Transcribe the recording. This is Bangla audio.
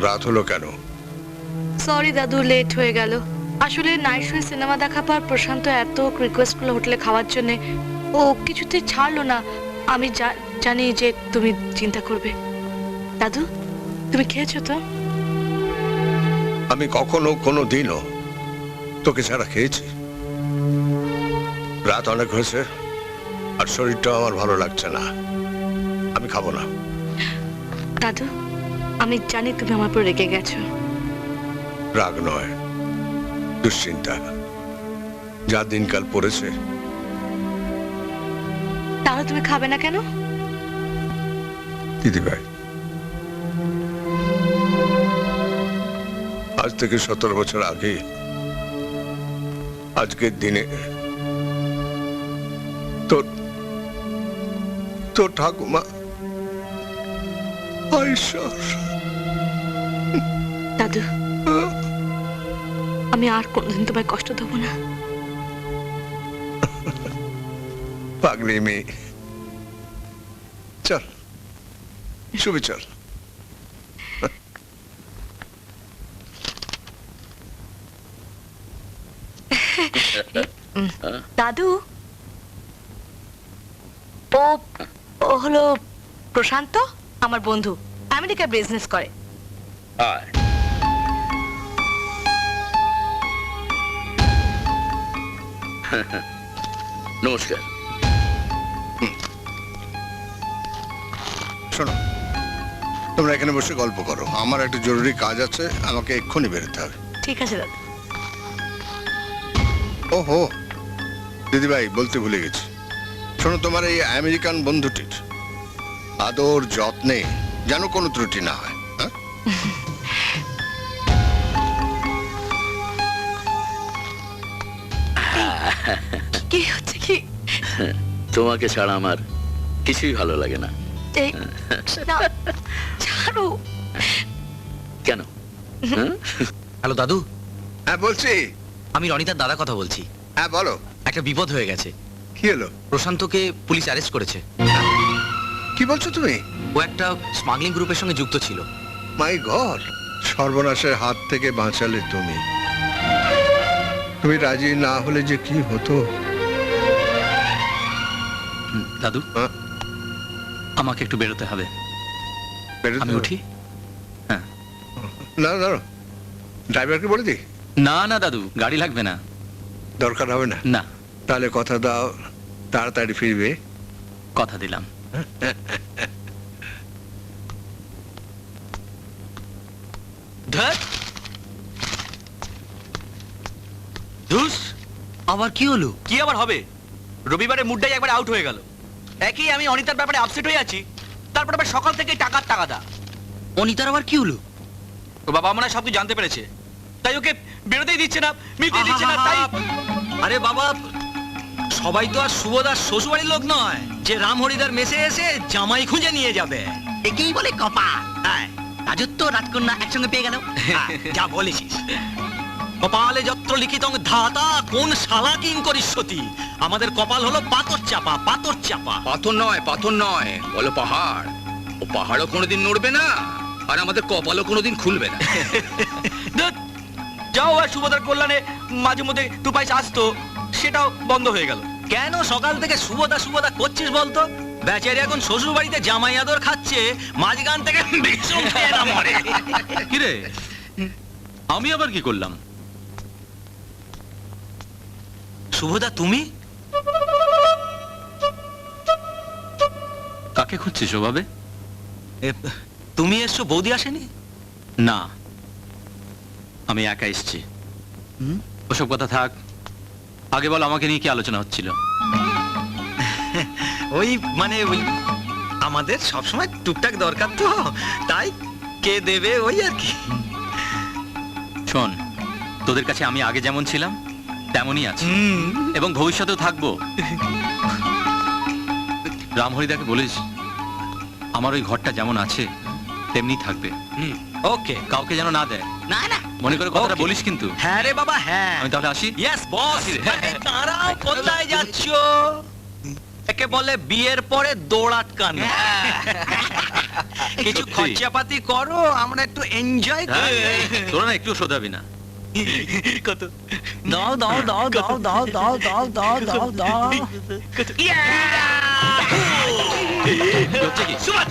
রাত হলো কেন? সরি দাদু, লেট হয়ে গেল। আসলে নাইট শো সিনেমা দেখা পর প্রশান্ত এত রিকোয়েস্ট করলো হোটেলে খাওয়ার জন্য, ও কিছুতেই ছাড়লো না। আমি জানি যে তুমি চিন্তা করবে। দাদু, তুমি খেয়েছো তো? আমি কখনো কোনো দিনও তোকে ছাড়া খেয়েছি? রাত অনেক হয়েছে আর শরীরটাও আমার ভালো লাগছে না, আমি খাবো না। দাদু, আমি জানি তুমি আমার উপর রেগে গেছো। রাগ নয়, দুশ্চিন্তা। যা দিনকাল পড়েছে। তাহলে তুমি খাবে না কেন? দিদিভাই, আজ থেকে 17 বছর আগে আজকের দিনে তোর ঠাকুমা দাদু, আমি আর কোনদিন তোমায় কষ্ট দেবো না। পাগলি মেয়ে, চল শুভে চল। দাদু, ও হলো প্রশান্ত, আমার বন্ধু, আমেরিকায় বিজনেস করে। নমস্কার। শোনো, তোমরা এখানে বসে গল্প করো, আমার একটা জরুরি কাজ আছে, আমাকে এক্ষুনি বেরোতে হবে। ঠিক আছে দাদু। ওহো দিদিভাই, বলতে ভুলে গেছি। শোনো, তোমার এই আমেরিকান বন্ধুটির আদর যত্নে যেন কোনো ত্রুটি না হয়। কি হচ্ছে কি? তোমাকে ছাড়া আমার কিছুই ভালো লাগে না। এই, না, ছাড়ো। কেন? হ্যালো দাদু। হ্যাঁ বলছি। আমি রনিতার দাদা কথা বলছি। হ্যাঁ বলো। একটা বিপদ হয়ে গেছে। কি হলো? প্রশান্তকে পুলিশ অ্যারেস্ট করেছে। কি বলছো তুমি? ও একটা স্মাগলিং গ্রুপের সঙ্গে যুক্ত ছিল। মাই গড, সর্বনাশের হাত থেকে বাঁচালে তুমি। তুমি রাজি না হলে যে কি হতো। দাদু, হ্যাঁ? আমাকে একটু বেরোতে হবে। বেরোতে আমি হবে? উঠি? হ্যাঁ। না না, ড্রাইভারকে বলে দিই। না না দাদু, গাড়ি লাগবে না। দরকার হবে না? না। তাহলে কথা দাও তাড়াতাড়ি ফিরবে। কথা দিলাম। ধ্যাৎ! ধুস, আবার কি হলো? কি আবার হবে? রবিবারে মুডটাই একবার আউট হয়ে গেল। একই আমি অনিতার ব্যাপারে আপসেট হয়ে আছি, তারপর আবার সকাল থেকে টাকার টাকা। অনিতার আবার কি হলো? তো বাবা মনে হয় সব কিছু জানতে পেরেছে, তাই ওকে বেরোতেই দিচ্ছে না, মিলতে দিচ্ছে না। তাই আরে বাবা, সবাই তো আর সুবোদার শ্বশুরবাড়ির লোক নয় যে রামহরিদার মেসে এসে জামাই খুঁজে নিয়ে যাবে। একেই বলে কপাল। রাজত্ব রাজকন্যা একসঙ্গে পেয়ে গেল। যা বলেছিস। কপালে যত্র লিখিতং ধাতা কোন শালা কিং করিষ্যতি। আমাদের কপাল হলো পাথর চাপা, পাথর চাপা। পাথর নয়, বলো পাহাড়। ও পাহাড়ও কোনোদিন নড়বে না, আর আমাদের কপালও কোনোদিন খুলবে না। যাও, আর সুভদ্রার কল্যাণে মাঝে মধ্যে 2 পয়সা আসতো, সেটাও বন্ধ হয়ে গেল। কেন সকাল থেকে সুবোদা সুবোদা করছিস বলতো? বেচারি এখন শ্বশুর বাড়িতে জামাই আদর খাচ্ছে, মাঝখান থেকে বিষম খেয়ে না মরে। কি রে, আমি আবার কি করলাম? সুবোদা, তুমি? কাকে খুঁজছিস ওভাবে? তুমি এসছো, বৌদি আসেনি? না, আমি একা এসছি। ওসব কথা থাক, আগে বল আমাকে নিয়ে কি আলোচনা হচ্ছিল? ওই মানে ওই আমাদের সবসময় টুকটাক দরকার তো, তাই কে দেবে ওই আর কি। শোন, তোদের কাছে আমি আগে যেমন ছিলাম তেমনই আছি, এবং ভবিষ্যতেও থাকবো। রামহরিদাকে বলিস আমার ওই ঘরটা যেমন আছে তেমনি থাকবে। ওকে, কাউকে যেন না দেয়। না না, মনে করে কথাটা Okay. বলিস কিন্তু। হ্যাঁ রে বাবা, হ্যাঁ। আমি তাহলে আসি। Yes boss. দাঁড়াও, কোথায় যাচ্ছ? একে বলে বিয়ের পরে দৌড় আটকানো। কিছু সত্যি। খরচাপাতি করো, আমরা একটু এনজয় হ্যাঁ, করি। তোরা না একটু শোধাবি না। কত দাও দাও দাও দাও দাও দাও দাও দাও দাও দাও। হচ্ছে কি? সুভাষ